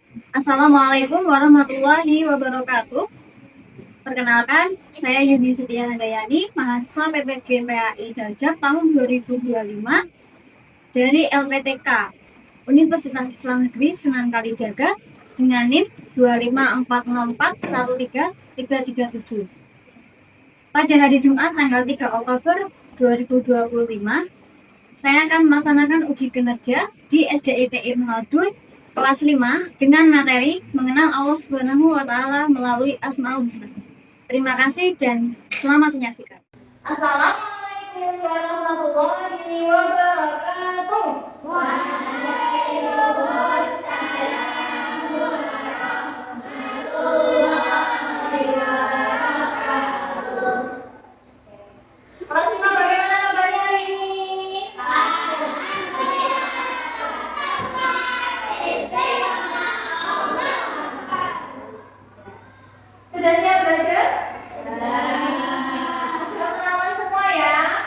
Assalamualaikum warahmatullahi wabarakatuh. Perkenalkan, saya Yuni Setia Handayani, mahasiswa PPG PAI Dajab tahun 2025 dari LPTK Universitas Islam Negeri Sunan Kalijaga dengan NIM 254041337. Pada hari Jumat tanggal 3 Oktober 2025, saya akan melaksanakan uji kinerja di SDITI Mahadul kelas 5 dengan materi mengenal Allah Subhanahu wa taala melalui Asmaul Husna. Terima kasih dan selamat menyaksikan. Assalamualaikum warahmatullahi wabarakatuh. Kelas 5 bagaimana kabarnya hari ini? Sudah siap belajar? Sudah kenalan semua ya?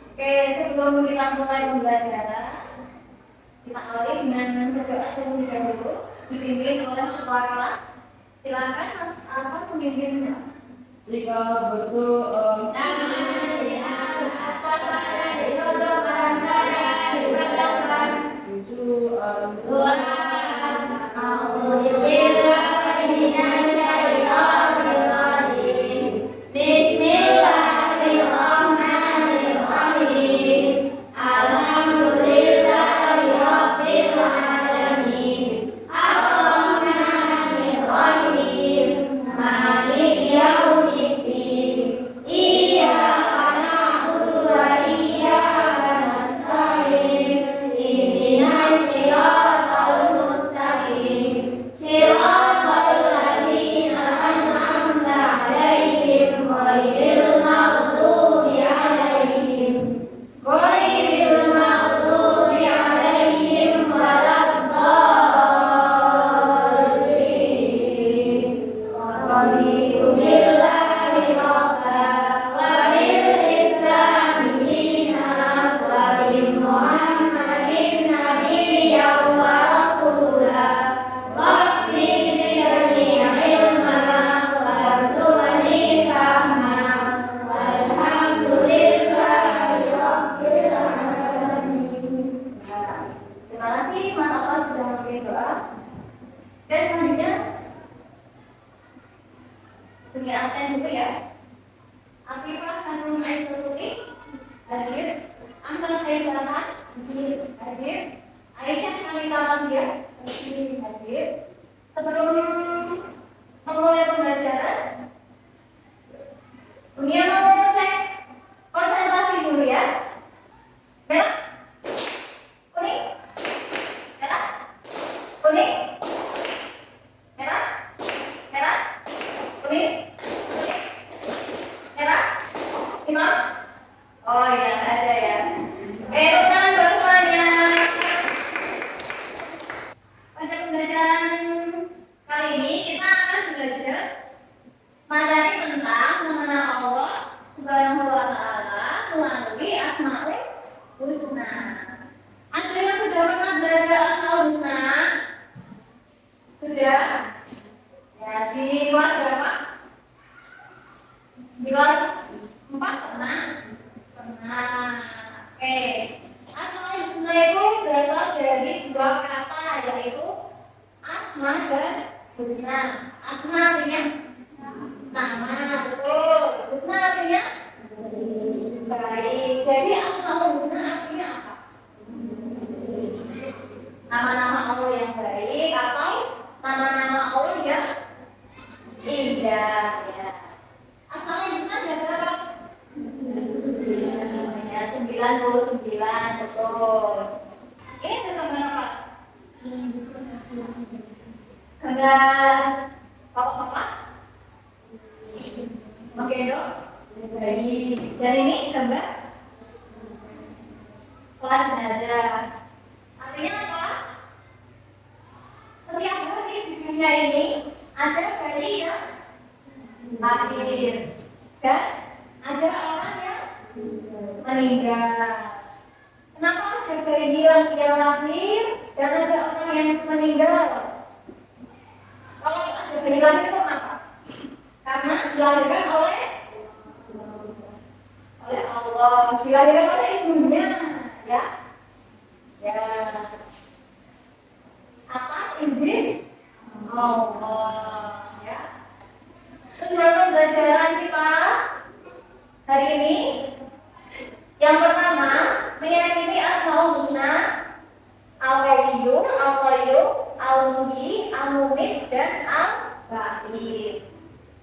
Oke, sebelum kita mulai pembelajaran, kita awali dengan berdoa terlebih dahulu, dipimpin oleh ketua kelas. Silakan Mas Arfan memimpinnya. Jika berdoa tujuan Terima kasih Mas Arfan sudah memimpin doa. Dan selanjutnya dunia absen dulu ya. Afifah Hanum Aisyah hadir. Amal Khair Barat hadir. Aisyah Kalita Lamdia hadir. Sebelum memulai pembelajaran, dunia mau cek konsentrasi dulu ya. Merah, kuning, merah, kuning, merah, merah, kuning, merah, hitam. Oh iya, nggak ada ya. Tepuk tangan buat semuanya. Pada pembelajaran kali ini kita akan belajar materi tentang mengenal Allah Subhanahu wa taala melalui Asmaul Husna. Ada yang sudah pernah belajar Asmaul Husna? Sudah? Ya, di kelas berapa? Di kelas 4 pernah? Pernah. Oke. Asmaul Husna itu berasal dari dua kata, yaitu asma dan husna. Asma artinya nama, betul. Husna artinya baik. Jadi Asmaul Husna artinya apa? Nama-nama Allah yang baik atau nama-nama Allah yang indah ya. Asmaul Husna ada berapa? Ya, 99, betul. Ini gambar apa? Gambar papa-papa? Oke dok. Baik. Dan ini gambar kelas jenazah. Artinya apa? Setiap hari di dunia ini ada bayi yang lahir dan ada orang yang meninggal. Kenapa ada yang lahir dan ada orang yang meninggal. Kalau ada bayi lahir itu apa? Karena dilahirkan oleh Allah, dilahirkan oleh ibunya, ya. Ya. Atas izin Allah, ya. Tujuan pembelajaran kita hari ini yang pertama meyakini asmaul husna, al-qayyum, al-muhyi, al-mumit, dan al-ba'id.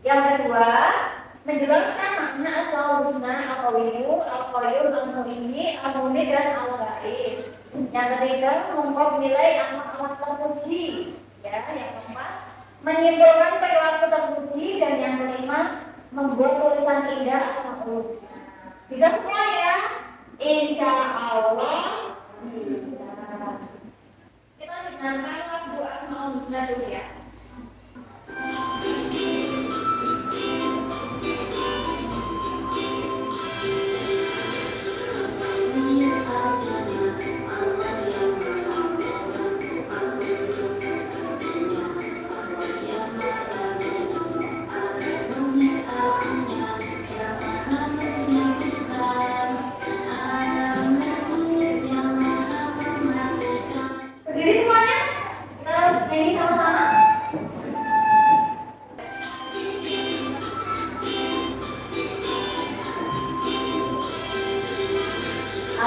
Yang kedua, menjelaskan makna asmaul husna, al-qayyum, al-muhyi, al-mumit, dan al-ba'id. Yang ketiga, mengungkap nilai amat-amat terpuji. Ya, yang keempat, menyimpulkan perilaku terpuji, dan yang kelima, membuat tulisan indah asmaul husna. Bisa semua ya? Insya Allah bisa. Kita dengarkan lagu asmaul husna dulu ya. Berdiri semuanya, kita nyanyi sama-sama.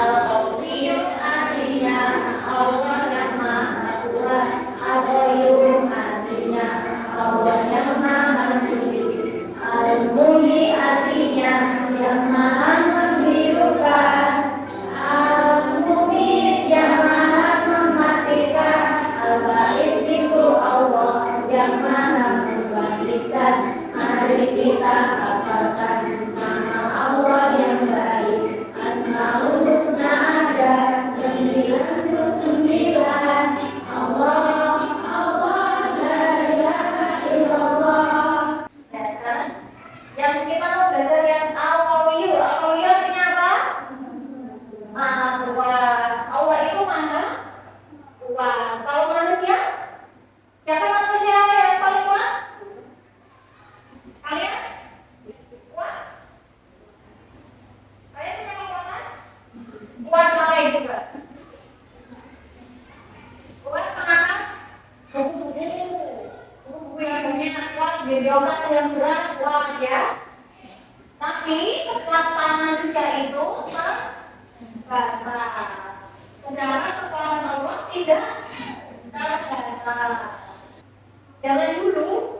Al-Qayyum artinya Allah yang Maha Kuat. Al-Qayyum artinya Allah yang Maha Tinggi. Al-Muhyi artinya yang Maha menghidupkan. Al-Mumit yang Maha mematikan. Al-Ba'id itu Allah yang Maha membangkitkan. Mari kita hafalkan nama Allah yang baik. Asmaul husna ada 99. Allah, Allah, la ilaha illallah. Yang kita mau belajar yang al-qawiyyu. Al-qawiyyu artinya apa? Maha kuat. Allah itu maha kuat. Kalau manusia, siapa manusia yang paling kuat? Kalian? Kuat? Kalian punya kekuatan? Kuat kalian juga. Kuat kenapa? Buku-buku yang banyak kuat, berobat yang berat kuat ya. Tapi kekuatan manusia itu terbatas. Sedangkan kekuatan Allah tidak terbatas. Zaman dulu,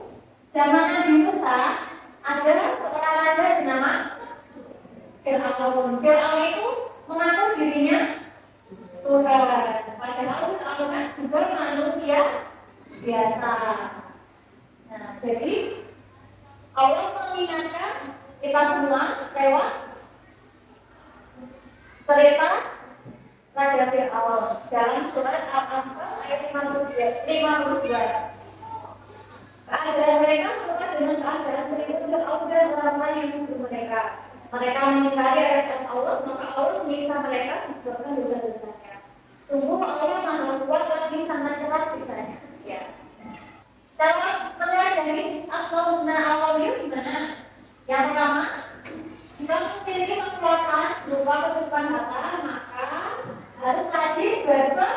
zaman Nabi Musa, ada seorang raja bernama Fir'aun. Fir'aun itu mengaku dirinya Tuhan. Padahal Fir'aun kan juga manusia biasa. Nah, jadi Allah mengingatkan kita semua lewat cerita Raja Fir'aun dalam surat Al-Anfal ayat 52. Keadaan mereka sama dengan keadaan berikut Fir'aun dan orang-orang yang mengikuti mereka. Mereka mengingkari ayat Allah, maka Allah menyiksa mereka disebabkan dosa-dosanya. Sungguh Allah Maha Kuat lagi sangat keras sisanya. Ya. Cara mempelajari asmaul husna al-qayyum gimana? Yang pertama, jika memiliki kekuatan berupa kecukupan harta, maka harus rajin bersedekah.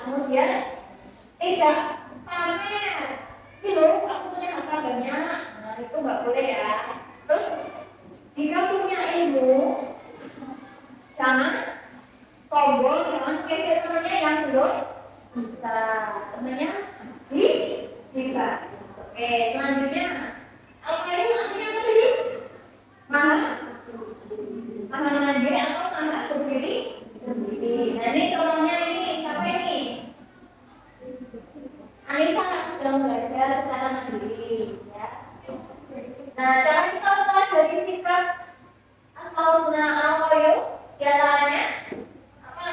Kemudian tidak pamer. Ini loh, aku punya harta banyak. Nah, itu nggak boleh ya. Terus jika punya ilmu, jangan sombong, jangan kecil temannya yang belum bisa. Temannya bisa. Oke, selanjutnya al-qayyum artinya apa tadi? Maha mandiri atau maha berdiri sendiri. Nah, ini contohnya ini siapa ini? Anissa sedang belajar secara mandiri, ya. Nah, cara kita mempelajari sikap asmaul husna al-qayyum diantaranya apa?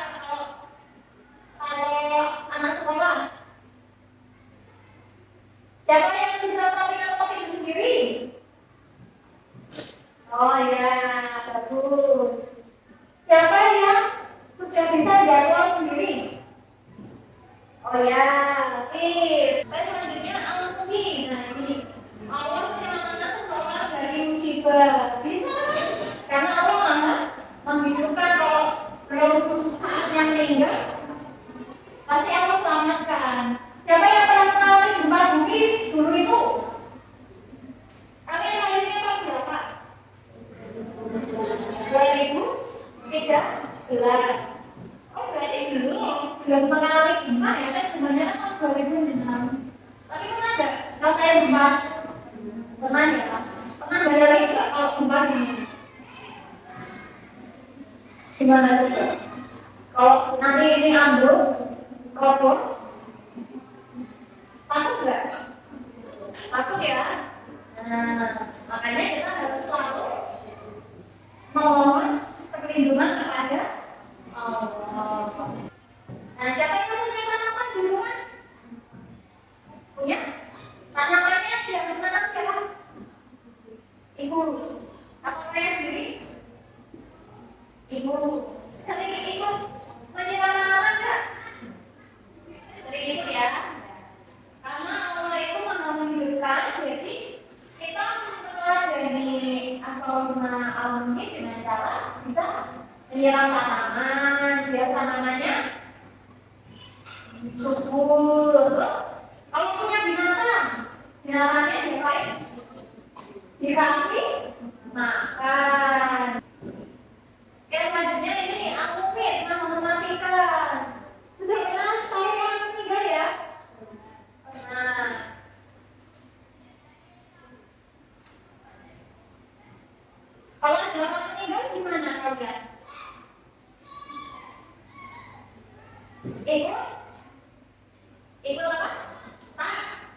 Kalau anak sekolah, siapa yang bisa merapikan topik sendiri? Oh ya, bagus. Siapa yang Sudah bisa jadwal sendiri? Oh ya, sip. Saya selanjutnya alumni. Nah ini Allah menyelamatkan seseorang dari musibah. Bisa? Karena Allah maha menghidupkan kalau belum saatnya meninggal, pasti Allah selamatkan. Siapa yang pernah mengalami gempa bumi dulu itu? Kalian lahirnya tahun berapa? 2013. Oh berarti belum mengalami gempa ya kan sebenarnya kan 2006. Tapi pernah nggak rasain gempa? Pernah ya Pak? Pernah bayangin nggak kalau gempa gimana tuh? Kalau nanti ini ambruk, roboh, takut nggak? Takut ya? Nah, makanya kita harus selalu memohon perlindungan kepada Allah. Nah, siapa yang punya tanaman di rumah? Punya? Tanamannya yang menanam siapa? Ibu. Apa saya sendiri? Ibu. Sering ikut menyiram tanaman nggak? Sering ikut ya? Karena Allah itu maha menghidupkan, jadi kita mempelajari asmaul al-husna dengan cara kita menyiram tanaman, biar tanamannya subur. Terus kalau punya binatang, binatangnya diapain? Dikasih makan. Yang selanjutnya ini al-muqit, mematikan. Sudah pernah tahu orang meninggal ya? Nah, kalau ada orang meninggal gimana kalian? Ikut? Ikut apa?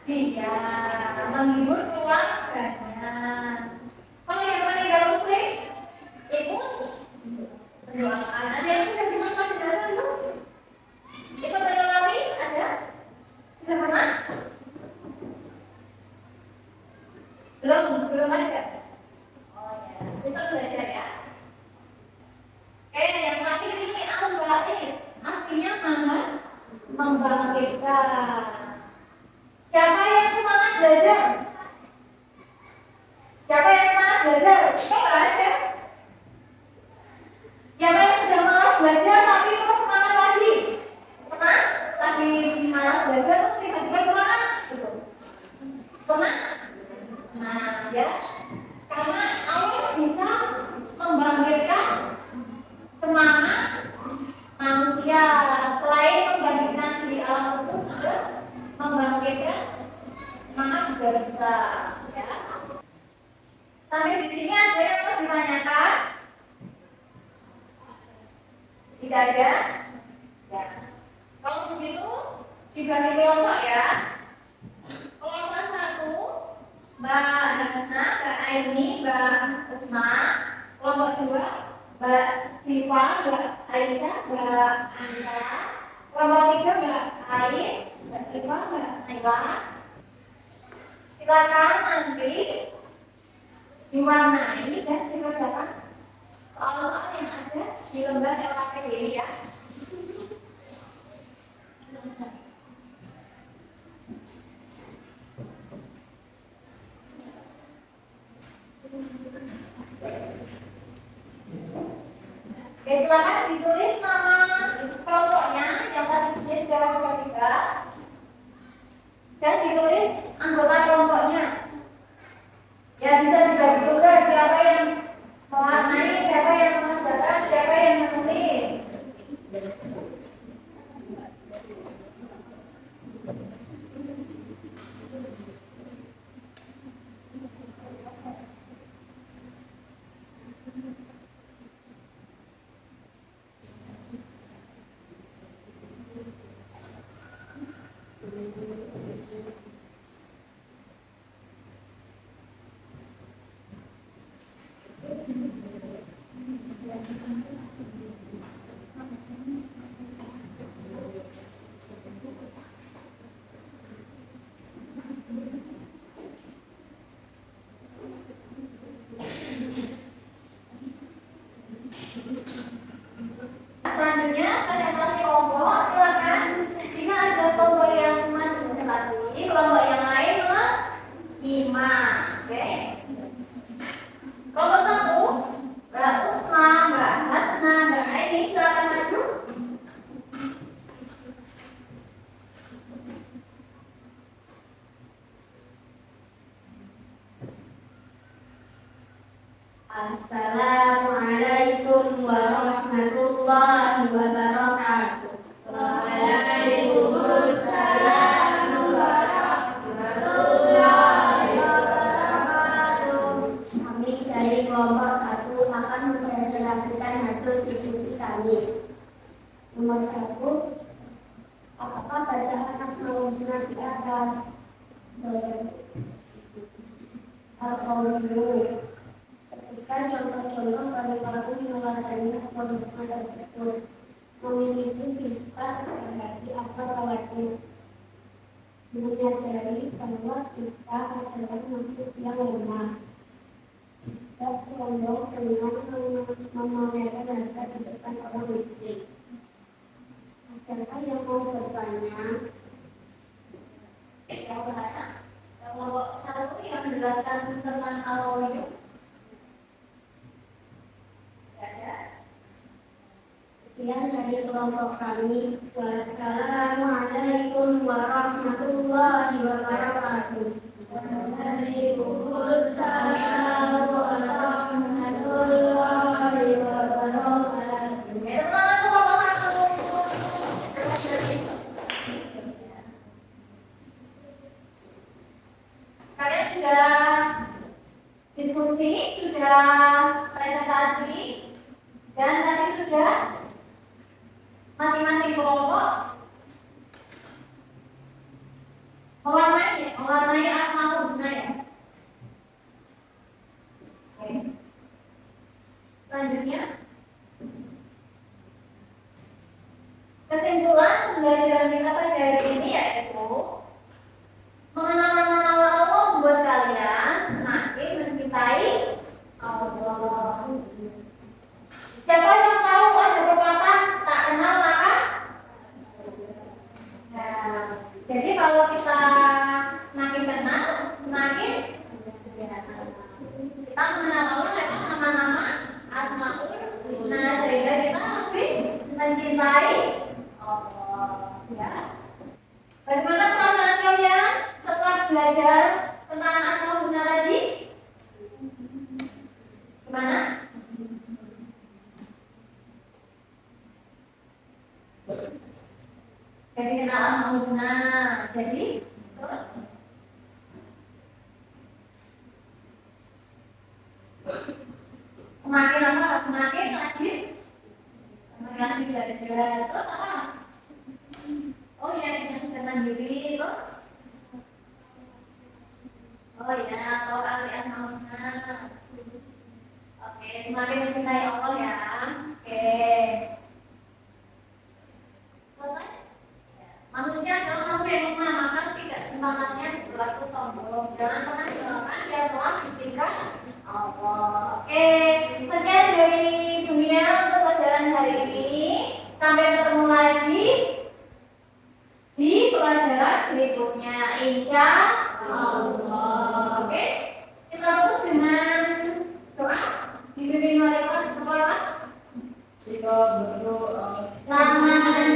Iya, menghibur keluarganya. Kalau yang meninggal muslim, ikut mendoakan. Ada yang sudah dimakan jenazah itu? Ikut menyelami? Ada? Sudah pernah? Belum ada. Oh ya, besok belajar ya. Yang terakhir ini al-ba'id, artinya maha membangkitkan. Siapa yang semangat belajar? Siapa yang semangat belajar? Coba aja. Siapa yang sudah malas belajar tapi terus semangat lagi? Pernah? Lagi malas belajar terus tiba-tiba semangat? Pernah? Nah, ya. Karena Allah bisa membangkitkan semangat manusia. Selain membangkitkan di alam itu juga membangkitkan semangat juga bisa. Ya. Sampai di sini ada yang mau ditanyakan? Tidak ada? Ya. Kalau begitu dibagi kelompok ya. Kelompok 1 Mbak Hasna, Mbak Aini, Mbak Usma. Kelompok 2 Mbak Siva, Mbak Aisyah, Mbak Anita. Kelompok 3 Mbak Ais, Mbak Siva, Mbak Naila. Silakan nanti diwarnai dan dikerjakan soal-soal yang ada di lembar LKPD ini ya. Oke, silakan ditulis nama kelompoknya yang tadi sudah dijawab 3 dan ditulis anggota kelompoknya. Ya bisa dibagi tugas, siapa yang mewarnai, siapa yang mengerjakan, siapa yang menulis. Assalamualaikum warahmatullahi wabarakatuh. Waalaikumsalam warahmatullahi wabarakatuh. Kami dari kelompok 1 akan mempresentasikan hasil diskusi kami. Nomor 1, apakah bacaan Asmaul Husna di atas? Al-Qawliyu. Sebutkan contoh-contoh kalimat mengeluarkannya Asmaul Husna tersebut. Memiliki sifat berarti apa lewatnya? Menyadari bahwa kita adalah makhluk yang lemah. Tidak sombong dengan memamerkan harta di depan orang miskin. Adakah yang mau bertanya? Kelompok 1 yang menjelaskan tentang al-Qawliyu. Sekian dari kelompok kami. Wassalamualaikum warahmatullahi wabarakatuh. Waalaikumsalam warahmatullahi wabarakatuh. Kalian sudah diskusi, sudah presentasi, dan tadi sudah masing-masing kelompok mewarnai Asmaul Husna ya. Oke. Selanjutnya, kesimpulan pembelajaran kita pada hari ini yaitu mengenal Allah membuat kalian semakin mencintai Allah. Siapa yang tahu ada pepatah tak kenal maka? Nah, jadi kalau kita semakin kenal, semakin kita mengenal Allah lewat nama-nama Asmaul Husna sehingga kita lebih mencintai Allah. Ya. Bagaimana perasaan kalian setelah belajar tentang Asmaul Husna tadi? Gimana? Jadi kenal Asmaul Husna. Jadi terus semakin lama semakin rajin belajar. Terus apa? Oh ya, kita mandiri. Terus oh ya, kalau ahli Asmaul Husna. Oke, semakin mencintai Allah ya. Oke. Selesai? Manusia adalah makhluk yang lemah, maka tidak semangatnya berlaku sombong. Jangan pernah mengatakan dia telah ditinggal Allah. Oke, sekian dari dunia untuk pelajaran hari ini. Sampai ketemu lagi di pelajaran berikutnya, insya Allah. Oke, kita tutup dengan doa dipimpin oleh Pak Kepala. Jika berdoa Selamat